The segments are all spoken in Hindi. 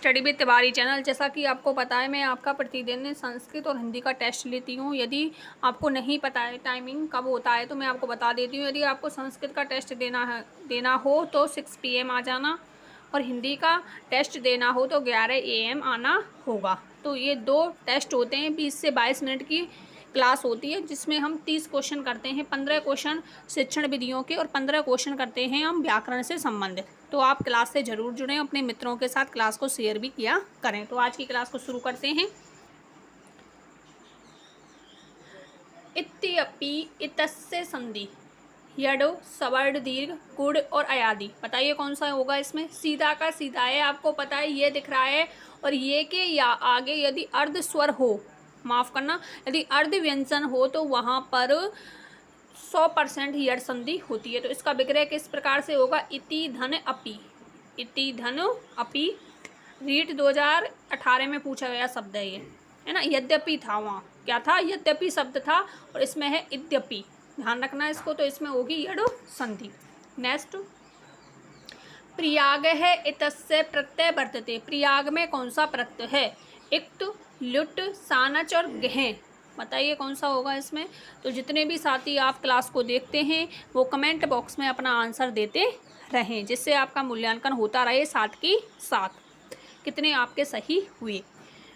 Study with Tiwari channel. जैसा कि आपको पता है, मैं आपका प्रतिदिन संस्कृत और हिंदी का टेस्ट लेती हूँ। यदि आपको नहीं पता है टाइमिंग कब होता है तो मैं आपको बता देती हूँ। यदि आपको संस्कृत का टेस्ट देना हो तो 6 PM आ जाना, और हिंदी का टेस्ट देना हो तो 11 AM आना होगा। तो ये 2 टेस्ट होते हैं। 20 से 22 मिनट की क्लास होती है, जिसमें हम 30 क्वेश्चन करते हैं। 15 क्वेश्चन शिक्षण विधियों के और 15 क्वेश्चन करते हैं हम व्याकरण से संबंधित। तो आप क्लास से ज़रूर जुड़ें, अपने मित्रों के साथ क्लास को शेयर भी किया करें। तो आज की क्लास को शुरू करते हैं। इत्यपि इतस्य संधि यड सवर्ण दीर्घ गुड़ और अयादि। बताइए कौन सा होगा इसमें। सीधा का सीधा है, आपको पता है, ये दिख रहा है। और ये के या आगे यदि अर्ध स्वर हो, माफ़ करना, यदि अर्ध व्यंजन हो तो वहाँ पर 100% यड संधि होती है। तो इसका विग्रह किस प्रकार से होगा। इति धन अपि, इति धन अपि। रीट 2018 में पूछा गया शब्द है ये, है ना। यद्यपि था, वहाँ क्या था, यद्यपि शब्द था, और इसमें है यद्यपि, ध्यान रखना इसको। तो इसमें होगी यड संधि। नेक्स्ट, प्रयाग है इतस्य प्रत्यय वर्तते। प्रयाग में कौन सा प्रत्यय है। इक्त, लुट, सानच और गह। बताइए कौन सा होगा इसमें। तो जितने भी साथी आप क्लास को देखते हैं वो कमेंट बॉक्स में अपना आंसर देते रहें, जिससे आपका मूल्यांकन होता रहे साथ की साथ कितने आपके सही हुए।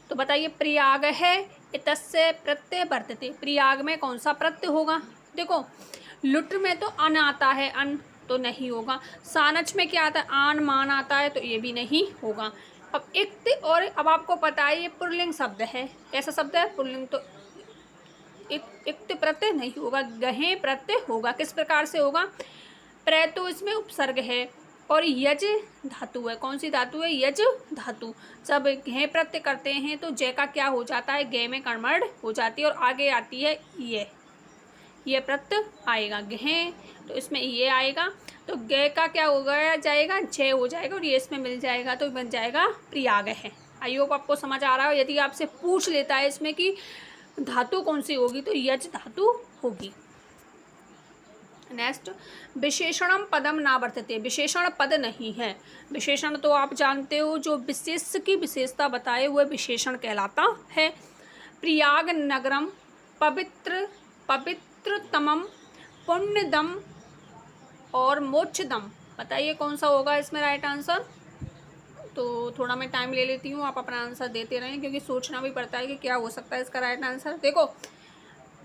तो बताइए, प्रयाग है इतस्य प्रत्यय वर्तते। प्रयाग में कौन सा प्रत्यय होगा। देखो, लुट में तो अन आता है, अन तो नहीं होगा। सानच में क्या आता है, आन मान आता है, तो ये भी नहीं होगा। अब इक्त, और अब आपको पता है ये पुल्लिंग शब्द है। कैसा शब्द है, पुल्लिंग। तो इक्त प्रत्यय नहीं होगा, गहे प्रत्यय होगा। किस प्रकार से होगा। प्र तो इसमें उपसर्ग है, और यज धातु है। कौन सी धातु है, यज धातु। जब घे प्रत्यय करते हैं तो जय का क्या हो जाता है, गे में कन्वर्ट हो जाती है, और आगे आती है ये प्रत्यय आएगा घे, तो इसमें ये आएगा। तो गे का क्या हो गया जाएगा, जय हो जाएगा, और ये इसमें मिल जाएगा तो बन जाएगा प्रयाग है। आई होप आपको समझ आ रहा हो। यदि आपसे पूछ लेता है इसमें कि धातु कौन सी होगी तो यज धातु होगी। नेक्स्ट, विशेषणम पदम ना वर्तते। विशेषण पद नहीं है। विशेषण तो आप जानते हो, जो विशेष की विशेषता बताए हुए विशेषण कहलाता है। प्रयाग नगरम पवित्रतमम पुण्यदम और मोक्षदम। बताइए कौन सा होगा इसमें राइट आंसर। तो थोड़ा मैं टाइम ले लेती हूँ, आप अपना आंसर देते रहें, क्योंकि सोचना भी पड़ता है कि क्या हो सकता है इसका राइट आंसर। देखो,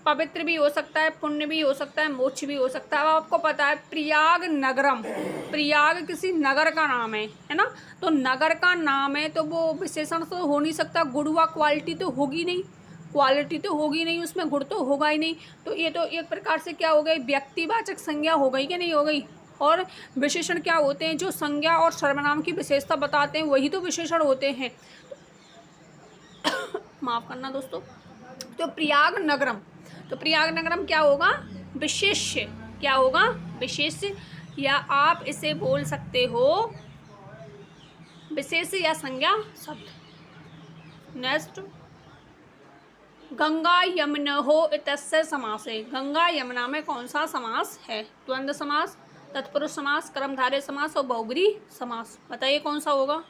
पवित्र भी हो सकता है, पुण्य भी हो सकता है, मोक्ष भी हो सकता है। अब आपको पता है प्रयाग नगरम, प्रयाग किसी नगर का नाम है ना। तो नगर का नाम है तो वो विशेषण तो हो नहीं सकता। गुड़वा क्वालिटी तो होगी नहीं, क्वालिटी तो होगी नहीं, उसमें गुड़ तो होगा ही नहीं। तो ये तो एक प्रकार से क्या हो गई, व्यक्तिवाचक संज्ञा हो गई कि नहीं हो गई। और विशेषण क्या होते हैं, जो संज्ञा और सर्वनाम की विशेषता बताते हैं वही तो विशेषण होते हैं। माफ करना दोस्तों। तो प्रयाग नगरम, तो प्रयाग नगरम क्या होगा, विशेष्य। क्या होगा, विशेष्य, या आप इसे बोल सकते हो विशेष या संज्ञा शब्द। नेक्स्ट, गंगा यमुना हो इतस्य समास है। गंगा यमुना में कौन सा समास है। द्वंद्व समास, तत्पुरुष समास, कर्मधारय समास और बहुब्रीहि समास। बताइए कौन सा होगा,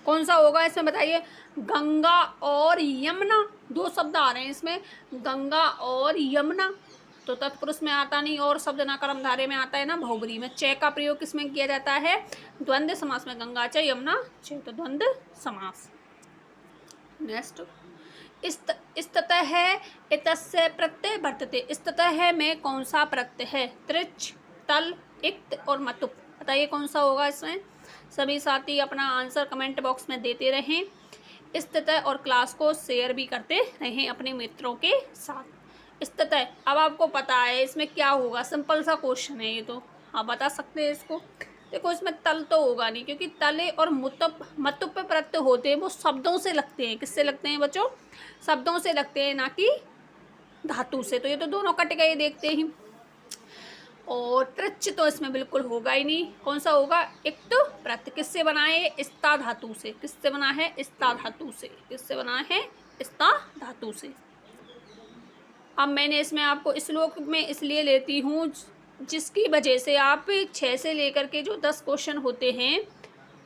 कौन सा होगा इसमें बताइए। गंगा और यमुना, 2 शब्द आ रहे हैं इसमें, गंगा और यमुना। तो तत्पुरुष में आता नहीं, और शब्द ना कर्मधारय में आता है ना बहुब्रीहि में। च का प्रयोग किसमें किया जाता है, द्वंद्व समास में। गंगा च यमुना च, तो द्वंद्व समास। नेक्स्ट, स्ततः है इतस्य प्रत्यय वर्तते। स्ततः है में कौन सा प्रत्यय है, त्रिच, तल, इक्त और मतुप। बताइए कौन सा होगा इसमें। सभी साथी अपना आंसर कमेंट बॉक्स में देते रहें, स्ततः, और क्लास को शेयर भी करते रहें अपने मित्रों के साथ। स्ततः, अब आपको पता है इसमें क्या होगा, सिंपल सा क्वेश्चन है ये, तो आप बता सकते हैं इसको। देखो, इसमें तल तो होगा नहीं, क्योंकि तले और मतुप प्रत्यय होते हैं वो शब्दों से लगते हैं। किससे लगते हैं बच्चों, शब्दों से लगते हैं, ना कि धातु से। तो ये तो दोनों कट गए देखते ही। और ट्रिच तो इसमें बिल्कुल होगा ही नहीं। कौन सा होगा, इक्त प्रत्यय। किससे बना है, स्ता धातु से। किससे बना है, स्ता धातु से। किससे बना है, स्ता धातु से। अब मैंने इसमें आपको श्लोक में इसलिए लेती हूँ जिसकी वजह से आप 6 से लेकर के जो 10 क्वेश्चन होते हैं,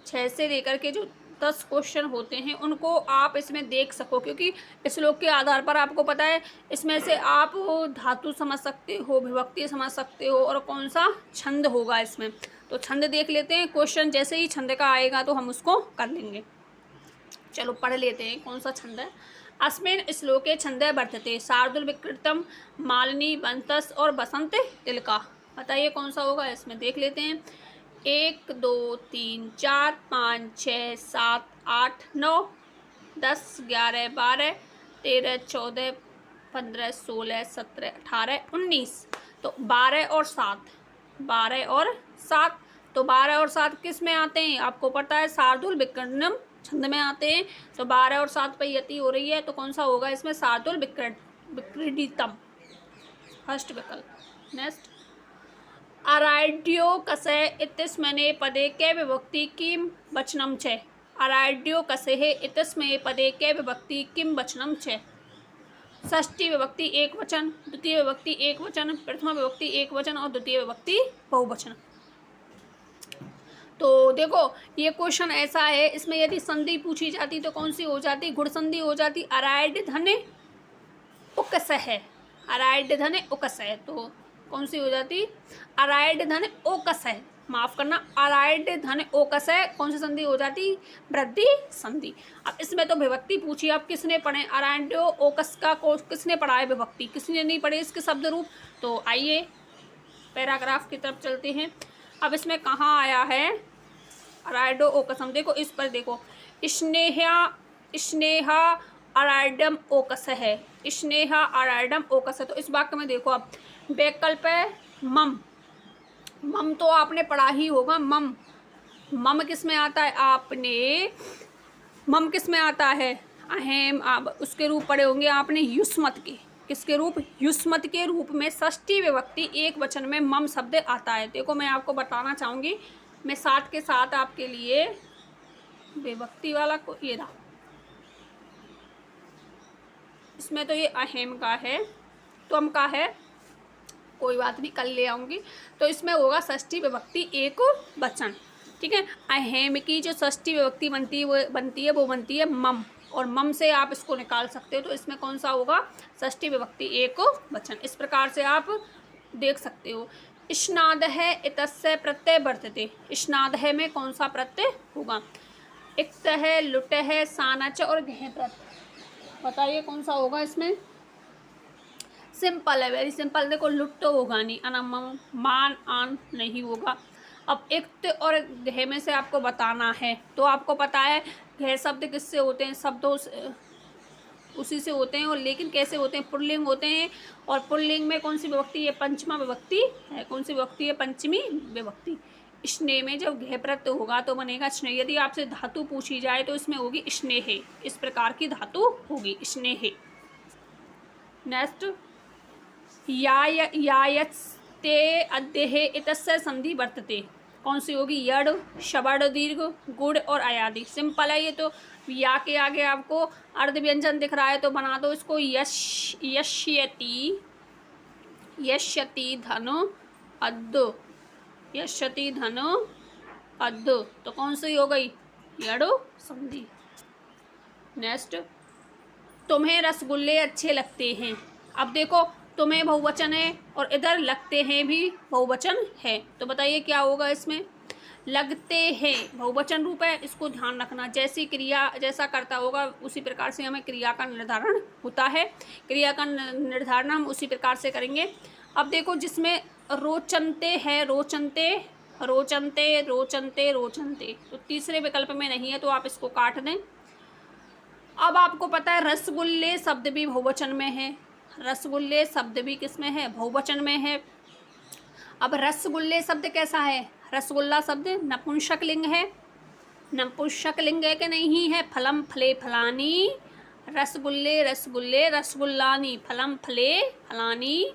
6 से लेकर के जो 10 क्वेश्चन होते हैं उनको आप इसमें देख सको, क्योंकि श्लोक के आधार पर आपको पता है इसमें से आप धातु समझ सकते हो, विभक्ति समझ सकते हो और कौन सा छंद होगा इसमें। तो छंद देख लेते हैं, क्वेश्चन जैसे ही छंद का आएगा तो हम उसको कर लेंगे। चलो पढ़ लेते हैं कौन सा छंद है। अस्मिन् श्लोके छंदः वर्तते शार्दूल विकृतम मालिनी बंतस और बसंत तिलका। बताइए कौन सा होगा इसमें, देख लेते हैं। 1 2 3 4 5 6 7 8 9 10 11 12 13 14 15 16 17 18 19। तो 12 और 7, 12 और 7। तो 12 और 7 किस में आते हैं, आपको पता है शार्दूल विकृतम छंद में आते हैं। तो 12 और 7 पर यति हो रही है, तो कौन सा होगा इसमें, शार्दूल विक्रीडितम, फर्स्ट विकल्प। नेक्स्ट, अराड्यो कसे इत्यस्मने पदे के विभक्ति किम वचनम च। अराड्यो कसे इत्यस्मने पदे के विभक्ति किम वचनम च। षष्ठी विभक्ति एक वचन, द्वितीय विभक्ति एक वचन, प्रथमा विभक्ति एक वचन और द्वितीय विभक्ति बहुवचन। तो देखो ये क्वेश्चन ऐसा है, इसमें यदि संधि पूछी जाती तो कौन सी हो जाती, गुण संधि हो जाती। अराड धने उकस है, अराड धने उकस है, तो कौन सी हो जाती, अराड धने ओकस है, माफ करना, अराड धने ओकस है, कौन सी संधि हो जाती, वृद्धि संधि। अब इसमें तो विभक्ति पूछी, अब किसने पढ़े अराड्यो ओकस का किसने पढ़ा है विभक्ति, किसने नहीं पढ़े इसके शब्द रूप। तो आइए पैराग्राफ की तरफ चलते हैं। अब इसमें कहाँ आया है अराडो ओकसम, देखो इस पर देखो, स्नेहा अराडम ओकस है, स्नेहा अराडम ओकस है। तो इस वाक्य में देखो अब वैकल्प है मम, मम तो आपने पढ़ा ही होगा। मम, मम किस में आता है, आपने मम किस में आता है, अहम, आप उसके रूप पढ़े होंगे आपने युष्मत के, किसके रूप, युष्मत के रूप में षष्ठी विभक्ति एक वचन में मम शब्द आता है। देखो मैं आपको बताना चाहूँगी, मैं साथ के साथ आपके लिए विभक्ति वाला को ये रहा, इसमें तो ये अहम का है, तुम का है, कोई बात नहीं कल ले आऊँगी। तो इसमें होगा षष्ठी विभक्ति एक वचन, ठीक है। अहम की जो षष्ठी विभक्ति बनती है वो बनती है मम, और मम से आप इसको निकाल सकते हो। तो इसमें कौन सा होगा, षष्ठी विभक्ति एक वचन। इस प्रकार से आप देख सकते हो। स्नाद है इतस्य प्रत्यय वर्तते, स्नाद है में कौन सा प्रत्यय होगा, इक्त है, लुट है, सानच और घह प्रत्यय। बताइए कौन सा होगा इसमें, सिंपल है, वेरी सिंपल। देखो लुट तो होगा नहीं, अनम मान आन नहीं होगा। अब इक्त और घह में से आपको बताना है, तो आपको पता है घह शब्द किससे होते हैं, शब्दों उसी से होते हैं, और लेकिन कैसे होते हैं, पुल्लिंग होते हैं। और पुल्लिंग में कौन सी विभक्ति है, पंचमा विभक्ति है। कौन सी विभक्ति है, पंचमी विभक्ति। स्नेह में जब घह प्रत्यय होगा तो बनेगा स्नेह। यदि आपसे धातु पूछी जाए तो इसमें होगी स्नेह, इस प्रकार की धातु होगी स्नेह। नेक्स्ट, यायत्ते अद्देह इतस्य संधि वर्तते, कौन सी होगी, यड, शबड़, दीर्घ, गुड़ और अयादि। सिंपल है ये तो। या के आगे आपको अर्ध व्यंजन दिख रहा है तो बना दो इसको यश्यति, यश्यति धनु अद्दु, यश्यति धनु अद्दु। तो कौन सी हो गई, यडो संधि। नेक्स्ट, तुम्हें रसगुल्ले अच्छे लगते हैं। अब देखो तुम्हें बहुवचन है और इधर लगते हैं भी बहुवचन है, तो बताइए क्या होगा इसमें, लगते हैं बहुवचन रूप है, इसको ध्यान रखना। जैसी क्रिया जैसा करता होगा उसी प्रकार से हमें क्रिया का निर्धारण होता है, क्रिया का निर्धारण हम उसी प्रकार से करेंगे। अब देखो जिसमें रोचनते है, रोचनते, रोचनते, रोचनते, रोचनते, तो तीसरे विकल्प में नहीं है, तो आप इसको काट दें। अब आपको पता है रसगुल्ले शब्द भी बहुवचन में है, रसगुल्ले शब्द भी किस में है, बहुवचन में है। अब रसगुल्ले शब्द कैसा है, रसगुल्ला शब्द नपुंसक लिंग है, नपुंसक लिंग है कि नहीं है। फलम फले फलानी, रसगुल्ले रसगुल्ले, रसगुल्लानी, फलम फले फलानी,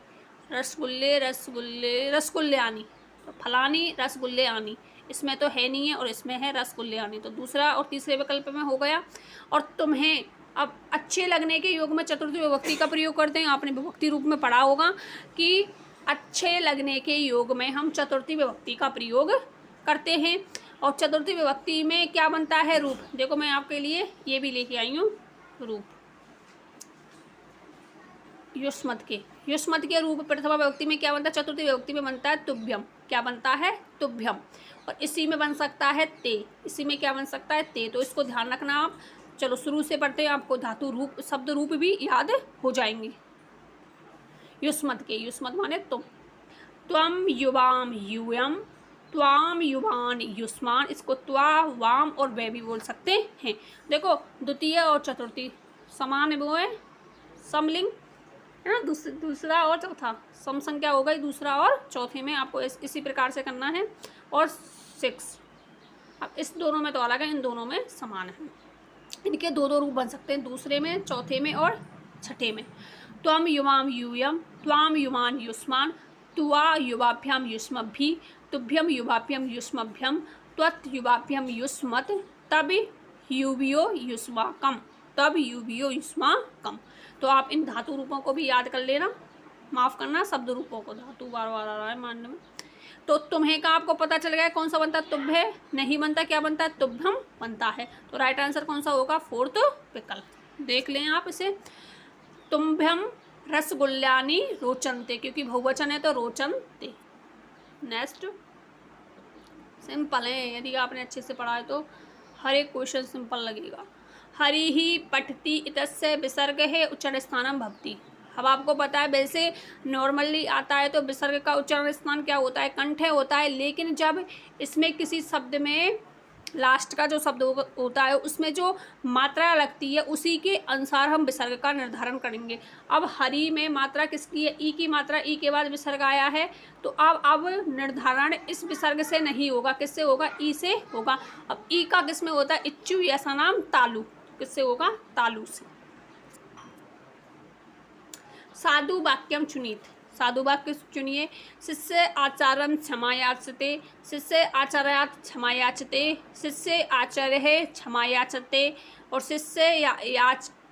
रसगुल्ले रसगुल्ले, रसगुल्ले आनी, तो फलानी रसगुल्ले आनी, इसमें तो है नहीं है और इसमें है रसगुल्ले आनी, तो दूसरा और तीसरे विकल्प में हो गया। और तुम्हें, अब अच्छे लगने के योग में चतुर्थी विभक्ति का प्रयोग करते हैं, आपने विभक्ति रूप में पढ़ा होगा कि अच्छे लगने के योग में हम चतुर्थी विभक्ति का प्रयोग करते हैं। और चतुर्थी विभक्ति में क्या बनता है? रूप। देखो मैं आपके लिए ये भी लेके आई हूँ रूप, युष्मत के रूप प्रथमा विभक्ति में क्या बनता है? चतुर्थी विभक्ति में बनता है तुभ्यम। क्या बनता है? तुभ्यम। और इसी में बन सकता है ते, इसी में क्या बन सकता है? ते। तो इसको ध्यान रखना आप। चलो शुरू से पढ़ते हैं, आपको धातु रूप शब्द रूप भी याद हो जाएंगे। युष्मत माने तुम। त्वम युवाम यूयम, त्वाम युवान युष्मान। इसको त्वा, वाम और वे भी बोल सकते हैं। देखो द्वितीय और चतुर्थी समान वो है, समलिंग है ना। दूसरा और चौथा सम संख्या हो गई, दूसरा और चौथे में आपको इसी प्रकार से करना है। और 6, अब इस दोनों में तो अलग है, इन दोनों में समान है। इनके दो रूप बन सकते हैं, दूसरे में, चौथे में और छठे में। त्वम युवाम यूयम, त्वाम युवान युष्मान, त्वा युवाभ्याम युष्मभि, तुभ्यम युवाभ्यम युष्मभ्यम, त्वत् युवाभ्यम युष्मत, तब युवियो युष्माकम, तब युवियो युष्माकम। तो आप इन धातु रूपों को भी याद कर लेना, माफ करना शब्द रूपों को, धातु बार बार आ रहा है मानने में। तो तुम्हें का आपको पता चल गया कौन सा बनता है? तुभ्य नहीं बनता, क्या बनता है? तुभ्यम बनता है। तो राइट आंसर कौन सा होगा? 4th विकल्प। देख लें आप इसे। तुम्भ्यम रसगुल्लानी रोचनते, क्योंकि बहुवचन है तो रोचनते। नेक्स्ट सिंपल है, यदि आपने अच्छे से पढ़ा है तो हर एक क्वेश्चन सिंपल लगेगा। हरि ही पठती इतस्य विसर्ग है उच्चारण स्थानम भवति। अब आपको पता है वैसे नॉर्मली आता है तो विसर्ग का उच्चारण स्थान क्या होता है? कंठ होता है। लेकिन जब इसमें किसी शब्द में लास्ट का जो शब्द होता है उसमें जो मात्रा लगती है उसी के अनुसार हम विसर्ग का निर्धारण करेंगे। अब हरि में मात्रा किसकी है? ई की मात्रा, ई के बाद विसर्ग आया है तो अब निर्धारण इस विसर्ग से नहीं होगा, किससे होगा? ई से होगा। अब ई का किस में होता है? इच्चु, ऐसा नाम तालु, किससे होगा? तालु से। साधु वाक्यम चुनित, साधु वाक्य चुनिए। शिष्य आचारम क्षमायाचते, शिष्य आचार्यात क्षमायाचते, शिष्य आचार्य क्षमायाचते और शिष्य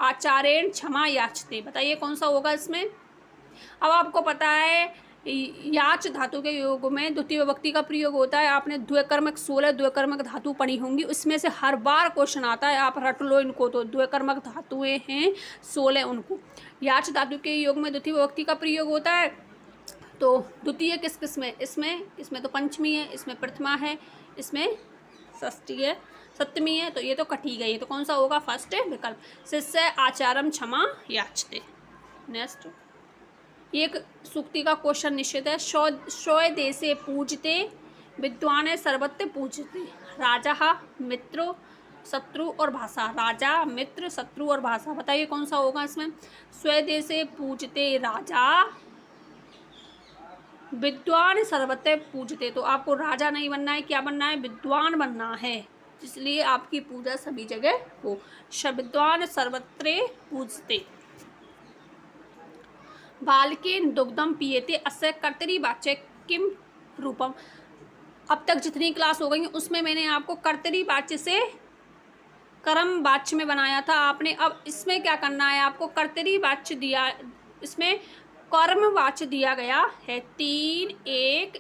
आचार्येण क्षमा याचते। बताइए कौन सा होगा इसमें? अब आपको पता है याच धातु के योग में द्वितीय विभक्ति का प्रयोग होता है। आपने द्विकर्मक 16 द्विकर्मक धातु पढ़ी होंगी, उसमें से हर बार क्वेश्चन आता है, आप रट लो इनको। तो द्विकर्मक धातुएं हैं 16, उनको याच धातु के योग में द्वितीय विभक्ति का प्रयोग होता है। तो द्वितीय किस किस में? इसमें तो पंचमी है, इसमें प्रथमा है, इसमें षष्ठी है, सप्तमी है, तो ये तो कटी गई है। तो कौन सा होगा? फर्स्ट विकल्प, शिष्य आचारम क्षमा याचते। नेक्स्ट एक सूक्ति का क्वेश्चन निश्चित है। शौय देशे पूजते विद्वान सर्वत्र पूजते, राजा मित्र शत्रु और भाषा। राजा, मित्र, शत्रु और भाषा। बताइए कौन सा होगा इसमें? स्वदेशे पूजते राजा, विद्वान सर्वत्र पूजते। तो आपको राजा नहीं बनना है, क्या बनना है? विद्वान बनना है, इसलिए आपकी पूजा सभी जगह हो। विद्वान सर्वत्र पूजते। बालकेन दुग्धम पियते अस्य कर्तरी वाच्य किम रूपम। अब तक जितनी क्लास हो गई उसमें मैंने आपको कर्तरी वाच्य से कर्म वाच्य में बनाया था आपने। अब इसमें क्या करना है? आपको कर्तरी वाच्य दिया, इसमें कर्म वाच्य दिया गया है। 3 1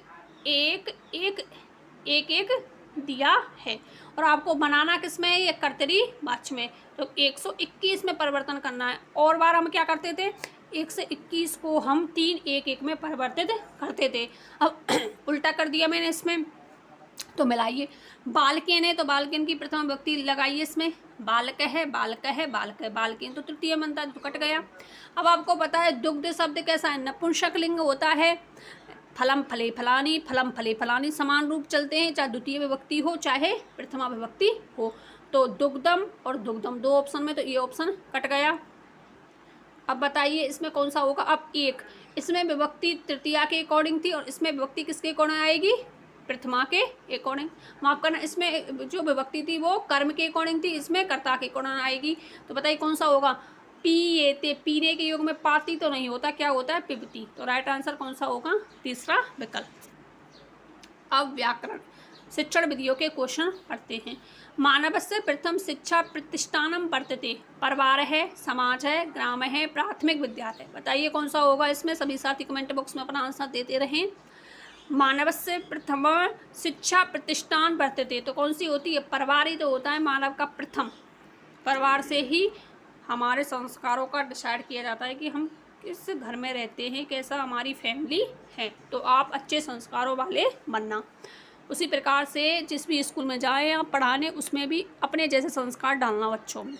1 1 1 1 दिया है और आपको बनाना किसमें है? ये कर्तरी वाच्य में। तो 121 में परिवर्तन करना है। और बार हम क्या करते थे? 1 से 21 को हम 3 1 1 में परिवर्तित करते थे। अब उल्टा कर दिया मैंने इसमें, तो मिलाइए। बालकेन है तो बालकेन की प्रथम विभक्ति लगाइए इसमें। बालक है, बालक है, बालक है, बालकेन तो तृतीय बनता है, तो कट गया। अब आपको पता है दुग्ध शब्द कैसा है? नपुंसक लिंग होता है। फलम फले फलानी, फलम फले फलानी समान रूप चलते हैं, चाहे द्वितीय विभक्ति हो चाहे प्रथमा विभक्ति हो। तो दुग्धम और दुग्धम दो ऑप्शन में, तो ये ऑप्शन कट गया। अब बताइए इसमें कौन सा होगा? अब एक, इसमें विभक्ति तृतीया के अकॉर्डिंग थी और इसमें विभक्ति किसके अकॉर्डिंग आएगी? प्रथमा के अकॉर्डिंग। माफ करना, इसमें जो विभक्ति थी वो कर्म के अकॉर्डिंग थी, इसमें कर्ता के अकॉर्डिंग आएगी। तो बताइए कौन सा होगा? पीएते, पीने के योग में पाती तो नहीं होता, क्या होता है? पिबती। तो राइट आंसर कौन सा होगा? तीसरा विकल्प। अब व्याकरण शिक्षण विधियों के क्वेश्चन पढ़ते हैं। मानवस्य प्रथम शिक्षा प्रतिष्ठानम वर्तते। परिवार है, समाज है, ग्राम है, प्राथमिक विद्यालय। बताइए कौन सा होगा इसमें? सभी साथी कमेंट बॉक्स में अपना आंसर देते रहें। मानवस्य प्रथम शिक्षा प्रतिष्ठान वर्तते, तो कौन सी होती है? परिवार ही तो होता है मानव का प्रथम। परिवार से ही हमारे संस्कारों का डिसाइड किया जाता है कि हम किस घर में रहते हैं, कैसा हमारी फैमिली है। तो आप अच्छे संस्कारों वाले बनना। उसी प्रकार से जिस भी स्कूल में जाएं आप पढ़ाने, उसमें भी अपने जैसे संस्कार डालना बच्चों में।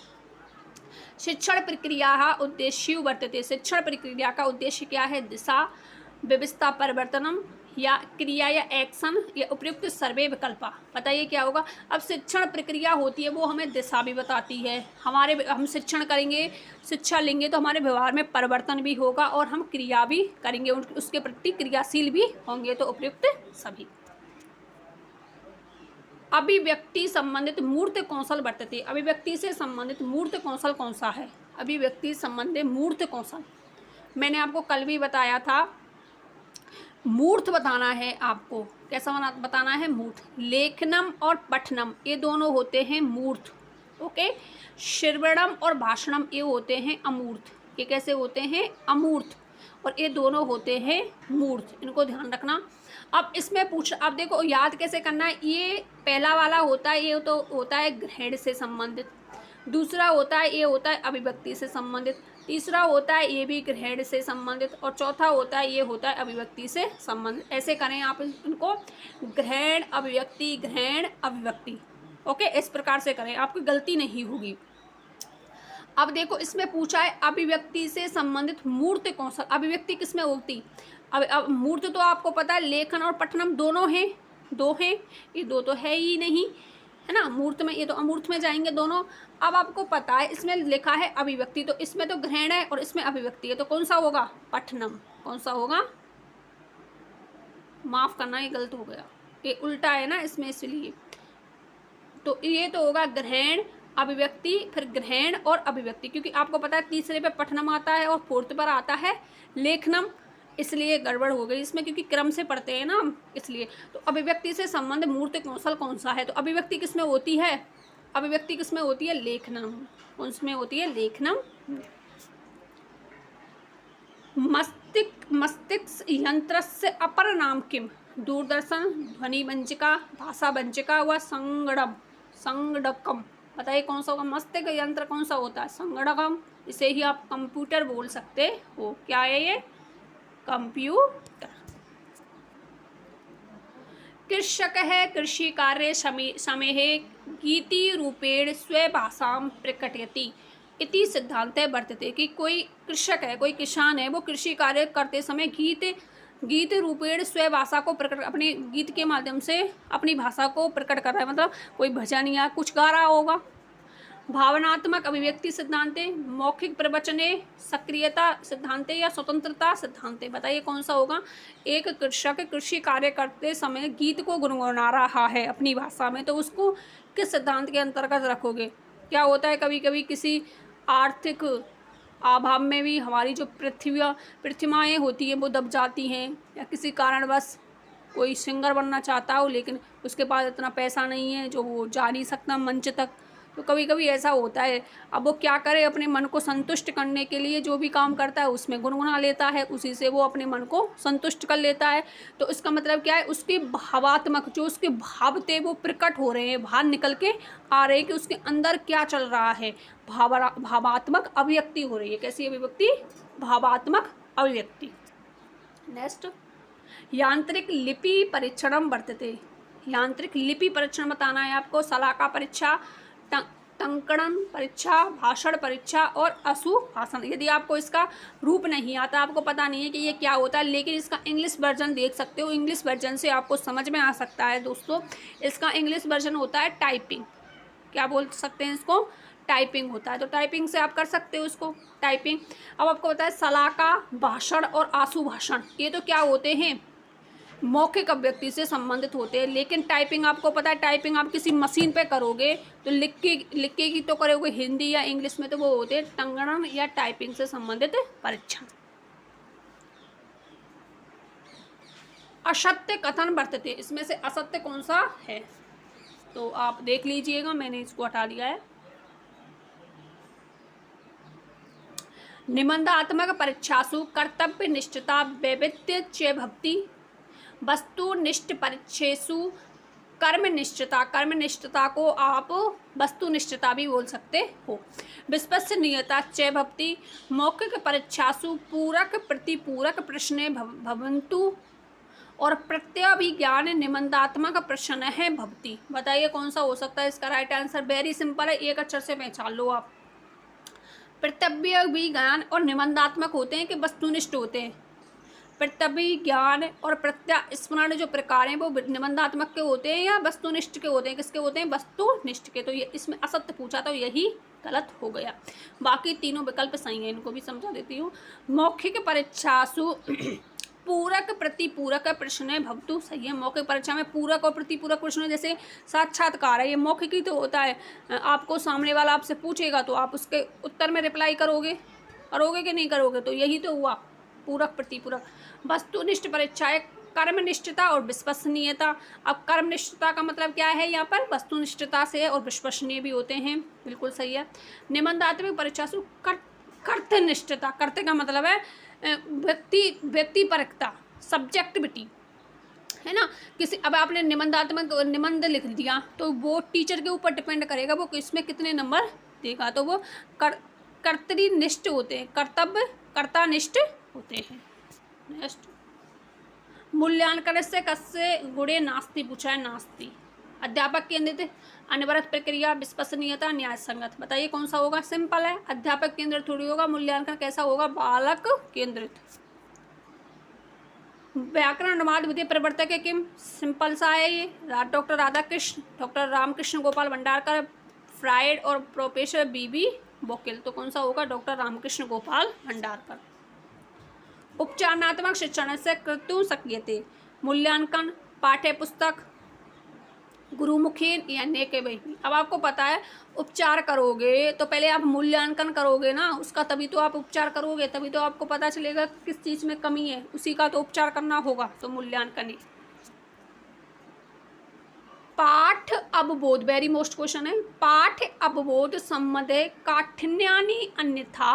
शिक्षण प्रक्रिया उद्देश्य वर्तते, शिक्षण प्रक्रिया का उद्देश्य क्या है? दिशा, व्यवस्था परिवर्तनम, या क्रिया या एक्शन, या उपयुक्त सर्वे विकल्पा। बताइए क्या होगा? अब शिक्षण प्रक्रिया होती है वो हमें दिशा भी बताती है, हम शिक्षण करेंगे, शिक्षा लेंगे तो हमारे व्यवहार में परिवर्तन भी होगा और हम क्रिया भी करेंगे, उसके प्रति क्रियाशील भी होंगे, तो उपयुक्त सभी। अभिव्यक्ति संबंधित मूर्त कौशल वर्तते, अभिव्यक्ति से संबंधित मूर्त कौशल कौन सा है? अभिव्यक्ति संबंधित मूर्त कौशल मैंने आपको कल भी बताया था। मूर्त बताना है आपको, कैसा बताना है? मूर्त। लेखनम और पठनम ये दोनों होते हैं मूर्त। ओके। श्रवणम और भाषणम ये होते हैं अमूर्त। ये कैसे होते हैं? अमूर्त। और ये दोनों होते हैं मूर्त, इनको ध्यान रखना। अब इसमें अब देखो याद कैसे करना है। ये पहला वाला होता है, ये तो होता है ग्रहण से संबंधित। दूसरा होता है, ये होता है अभिव्यक्ति से संबंधित। तीसरा होता है ये भी ग्रहण से संबंधित। और चौथा होता है ये होता है अभिव्यक्ति से संबंधित। ऐसे करें आप इनको, ग्रहण अभिव्यक्ति, ग्रहण अभिव्यक्ति। ओके, इस प्रकार से करें, आपकी गलती नहीं होगी। अब देखो इसमें पूछा है अभिव्यक्ति से संबंधित मूर्त कौशल। अभिव्यक्ति किसमें होती? अब मूर्त तो आपको पता है लेखन और पठनम दोनों हैं, दो हैं, ये दो तो है ही नहीं, है ना, मूर्त में। ये तो अमूर्त में जाएंगे दोनों। अब आपको पता है इसमें लिखा है अभिव्यक्ति, तो इसमें तो ग्रहण है और इसमें अभिव्यक्ति है, तो कौन सा होगा? पठनम। कौन सा होगा? माफ करना, ये गलत हो गया, ये उल्टा है ना इसमें, इसलिए। तो ये तो होगा ग्रहण अभिव्यक्ति, फिर ग्रहण और अभिव्यक्ति, क्योंकि आपको पता है तीसरे पे पठनम आता है और फोर्थ पर आता है लेखनम, इसलिए गड़बड़ हो गई इसमें, क्योंकि क्रम से पढ़ते हैं ना इसलिए। तो अभिव्यक्ति से संबंध मूर्त कौशल कौन सा है? तो अभिव्यक्ति किसमें होती है? अभिव्यक्ति किसमें होती है? लेखनम। उसमें होती है लेखनम। मस्तिष्क यंत्रस्य अपर नाम किम? दूरदर्शन, ध्वनि वंचिका, भाषा वंचिका व संगणकम। बताइए कौन सा होगा? मस्तिष्क यंत्र कौन सा होता है? संगणकम। इसे ही आप कंप्यूटर बोल सकते हो। क्या है ये? कंप्यूटर। कृषक है कृषि कार्य समय गीति रूपेण स्वभाषां प्रकटयति इति सिद्धांत वर्तते, कि कोई कृषक है, कोई किसान है, वो कृषि कार्य करते समय गीत रूपेण स्वभाषा को प्रकट, अपने गीत के माध्यम से अपनी भाषा को प्रकट कर रहा है, मतलब कोई भजन या कुछ गा रहा होगा। भावनात्मक अभिव्यक्ति सिद्धांते, मौखिक प्रवचने, सक्रियता सिद्धांते या स्वतंत्रता सिद्धांते। बताइए कौन सा होगा? एक कृषक कृषि कार्य करते समय गीत को गुनगुना रहा है अपनी भाषा में, तो उसको किस सिद्धांत के अंतर्गत रखोगे? क्या होता है कभी कभी किसी आर्थिक अभाव में भी हमारी जो प्रतिमाएँ होती हैं वो दब जाती हैं, या किसी कारणवश कोई सिंगर बनना चाहता हो लेकिन उसके पास इतना पैसा नहीं है जो वो जा नहीं सकता मंच तक, तो कभी कभी ऐसा होता है। अब वो क्या करे, अपने मन को संतुष्ट करने के लिए जो भी काम करता है उसमें गुनगुना लेता है, उसी से वो अपने मन को संतुष्ट कर लेता है। तो इसका मतलब क्या है? उसके भावात्मक जो उसके भाव थे वो प्रकट हो रहे हैं, बाहर निकल के आ रहे हैं कि उसके अंदर क्या चल रहा है। भावात्मक अभिव्यक्ति हो रही है। कैसी अभिव्यक्ति? भावात्मक अभिव्यक्ति। नेक्स्ट, यांत्रिक लिपि परीक्षणम वर्तते। यांत्रिक लिपि परीक्षण बताना है आपको। शलाका परीक्षा, टंकणन परीक्षा, भाषण परीक्षा और अशुभाषण। यदि आपको इसका रूप नहीं आता, आपको पता नहीं है कि ये क्या होता है, लेकिन इसका इंग्लिश वर्जन देख सकते हो, इंग्लिश वर्जन से आपको समझ में आ सकता है दोस्तों। इसका इंग्लिश वर्जन होता है टाइपिंग। क्या बोल सकते हैं इसको? टाइपिंग होता है, तो टाइपिंग से आप कर सकते हो इसको, टाइपिंग। अब आपको पता है शलाका, भाषण और आशुभाषण, ये तो क्या होते हैं? मौखिक अभिव्यक्ति से संबंधित होते हैं। लेकिन टाइपिंग आपको पता है, टाइपिंग आप किसी मशीन पे करोगे तो लिख के की तो करोगे हिंदी या इंग्लिश में, तो वो होते हैं टंगणन या टाइपिंग से संबंधित परीक्षण। असत्य कथन वर्तते, इसमें से असत्य कौन सा है? तो आप देख लीजिएगा, मैंने इसको हटा दिया है। निबंधात्मक परीक्षासु कर्तव्य निष्ठता वैविध्य च भक्ति वस्तुनिष्ठ परीक्षेषु कर्मनिष्ठता, कर्मनिष्ठता को आप वस्तुनिष्ठता भी बोल सकते हो। विश्वसनीयता च भवति। मौखिक परीक्षासु पूरक प्रतिपूरक प्रश्ने भवन्तु और प्रत्यभिज्ञान निबंधात्मक प्रश्न है भवति। बताइए कौन सा हो सकता है इसका राइट आंसर? वेरी सिंपल है, एक अक्षर से पहचान लो आप। प्रत्यभिज्ञान और निबंधात्मक होते हैं कि वस्तुनिष्ठ होते हैं। प्रत्यभिज्ञान और प्रत्यास्मरण जो प्रकार हैं वो निबंधात्मक के होते हैं या वस्तुनिष्ठ के होते हैं? किसके होते हैं? वस्तुनिष्ठ के। तो ये इसमें असत्य पूछा तो यही गलत हो गया। बाकी तीनों विकल्प सही हैं, इनको भी समझा देती हूँ। मौखिक परीक्षासु पूरक प्रतिपूरक प्रश्न भवतु, सही है। मौखिक परीक्षा में पूरक और प्रतिपूरक प्रश्न, जैसे साक्षात्कार है, ये मौखिक ही तो होता है। आपको सामने वाला आपसे पूछेगा तो आप उसके उत्तर में रिप्लाई करोगे कि नहीं करोगे? तो यही तो हुआ पूरक प्रतिपूरक। वस्तुनिष्ठ परीक्षा है कर्मनिष्ठता और विश्वसनीयता। अब कर्मनिष्ठता का मतलब क्या है? यहाँ पर वस्तुनिष्ठता से और विश्वसनीय भी होते हैं, बिल्कुल सही है। निबंधात्मक परीक्षा से कर्तनिष्ठता, कर्ते का मतलब है व्यक्तिपरकता, सब्जेक्टिविटी, है ना। किसी अब आपने निबंधात्मक निबंध लिख दिया तो वो टीचर के ऊपर डिपेंड करेगा वो इसमें कितने नंबर देगा। तो वो कर्तनिष्ठ होते हैं, कर्तानिष्ठ होते हैं। नेक्स्ट, मूल्यांकन से कस्य गुणे नास्ति पूछा है, नास्ति। अध्यापक केंद्रित, अनवरत प्रक्रिया, विश्वसनीयता, न्याय संगत। बताइए कौन सा होगा? सिंपल है, अध्यापक केंद्रित थोड़ी होगा। मूल्यांकन कैसा होगा? बालक केंद्रित। व्याकरण अनुवाद विधि प्रवर्तक है किम? सिंपल सा है ये, doctor Radhakrishna, doctor Ramakrishna Gopal Bhandarkar, Freud और प्रोफेसर बीबी बोकिल। तो कौन सा होगा? डॉक्टर रामकृष्ण गोपाल भंडारकर। उपचारात्मक शिक्षण से कर्तुं शक्यते। मूल्यांकन पाठ्य पुस्तक, गुरुमुखी या नेके बही। अब आपको पता है उपचार करोगे तो पहले आप मूल्यांकन करोगे ना उसका, तभी तो आप उपचार करोगे, तभी तो आपको पता चलेगा किस चीज़ में कमी है, उसी का तो उपचार करना होगा। तो मूल्यांकन ही। पाठ अवबोध, वेरी मोस्ट क्वेश्चन है। पाठ अवबोध संबंधे काठिन्यानि अन्यथा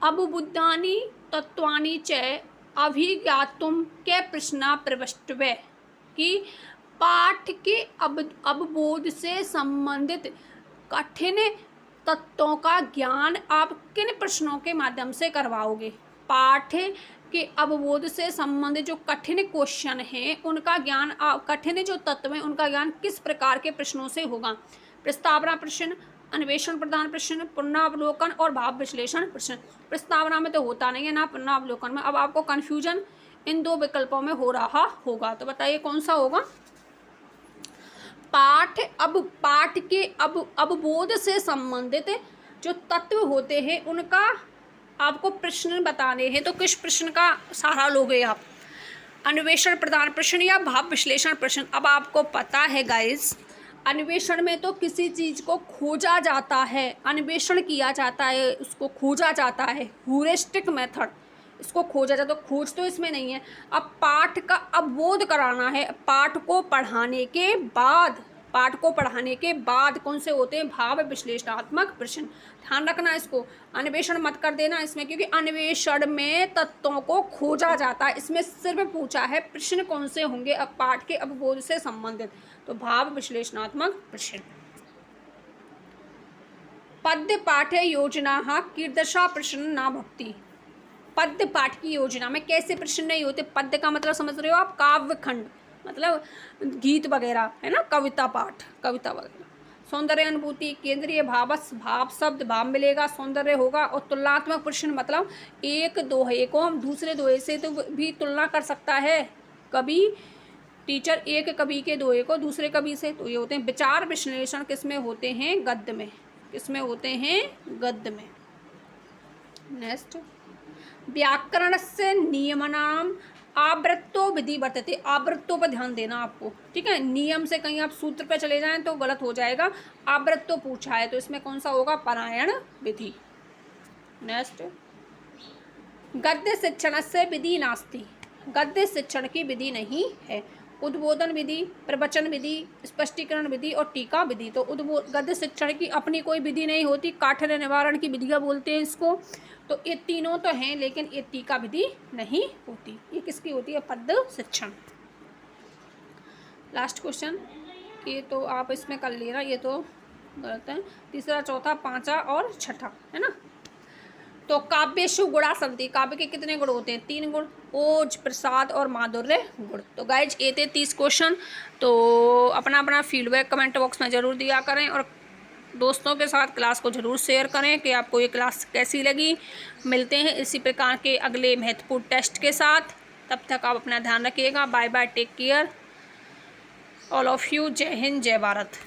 अवबुद्धानि तत्वानि च अभिज्ञातुम के प्रश्न प्रविष्टवे। कि पाठ के अवबोध से संबंधित कठिन तत्वों का ज्ञान आप किन प्रश्नों के माध्यम से करवाओगे? पाठ के अवबोध से संबंधित जो कठिन क्वेश्चन हैं उनका ज्ञान, कठिन जो तत्व हैं उनका ज्ञान किस प्रकार के प्रश्नों से होगा? प्रस्तावना प्रश्न, अन्वेषण प्रधान प्रश्न, पुनरावलोकन और भाव विश्लेषण प्रश्न। प्रस्तावना में तो होता नहीं है ना पुनरावलोकन में। अब आपको कन्फ्यूजन इन दो विकल्पों में हो रहा होगा, तो बताइए कौन सा होगा? पाठ के अवबोध से संबंधित जो तत्व होते हैं उनका आपको प्रश्न बताने हैं, तो किस प्रश्न का सहारा लोगे आप? अन्वेषण प्रधान प्रश्न या भाव विश्लेषण प्रश्न? अब आपको पता है गाइस, अन्वेषण में तो किसी चीज़ को खोजा जाता है, अन्वेषण किया जाता है, उसको खोजा जाता है, ह्यूरिस्टिक मेथड, इसको खोजा जाता है। तो खोज तो इसमें नहीं है। अब पाठ का अवबोध कराना है, पाठ को पढ़ाने के बाद कौन से होते हैं? भाव विश्लेषणात्मक प्रश्न। ध्यान रखना इसको, अन्वेषण मत कर देना इसमें, क्योंकि अन्वेषण में तत्वों को खोजा जाता है। इसमें सिर्फ पूछा है प्रश्न कौन से होंगे अब पाठ के अवबोध से संबंधित, तो भाव विश्लेषणात्मक प्रश्न। पद्य पाठ योजना कीदृशा प्रश्न न भवति। पद्य पाठ की योजना में कैसे प्रश्न नहीं होते? पद्य का मतलब समझ रहे हो आप? काव्य खंड, मतलब गीत वगैरह, है ना, कविता पाठ, कविता वगैरह। सौंदर्य अनुभूति, केंद्रीय भावस, भाव शब्द भाव मिलेगा, सौंदर्य होगा। और तुलनात्मक प्रश्न मतलब एक दोहे को हम दूसरे दोहे से तो भी तुलना कर सकता है कवि, टीचर एक कवि के दोहे को दूसरे कवि से। तो ये होते हैं विचार विश्लेषण, किसमें होते हैं? गद्य में। किसमें होते हैं? गद्य में। नेक्स्ट, व्याकरण से नियमनाम आवृत्तो विधि वर्तते। आवृत्तों पर ध्यान देना आपको, ठीक है। नियम से कहीं आप सूत्र पे चले जाएं तो गलत हो जाएगा। आवृत्तो पूछा है तो इसमें कौन सा होगा? पारायण विधि। नेक्स्ट, गद्य शिक्षण से विधि नास्ति। गद्य शिक्षण की विधि नहीं है। उद्बोधन विधि, प्रवचन विधि, स्पष्टीकरण विधि और टीका विधि। तो गद्य शिक्षण की अपनी कोई विधि नहीं होती, काठिन्य निवारण की विधियाँ बोलते हैं इसको। तो ये तीनों तो हैं लेकिन ये टीका विधि नहीं होती। ये किसकी होती है? पद्य शिक्षण। लास्ट क्वेश्चन, ये तो आप इसमें कर लेना, ये तो गलत है। तीसरा, चौथा, पांचवा और छठा, है ना। तो काव्येषु गुणा संति, काव्य के कितने गुण होते हैं? 3 गुण, ओज, प्रसाद और माधुर्य गुण। तो गाइज ये थे 30 क्वेश्चन। तो अपना अपना फीडबैक कमेंट बॉक्स में ज़रूर दिया करें और दोस्तों के साथ क्लास को ज़रूर शेयर करें कि आपको ये क्लास कैसी लगी। मिलते हैं इसी प्रकार के अगले महत्वपूर्ण टेस्ट के साथ। तब तक आप अपना ध्यान रखिएगा। Bye bye, take care all of you. जय हिंद, जय भारत।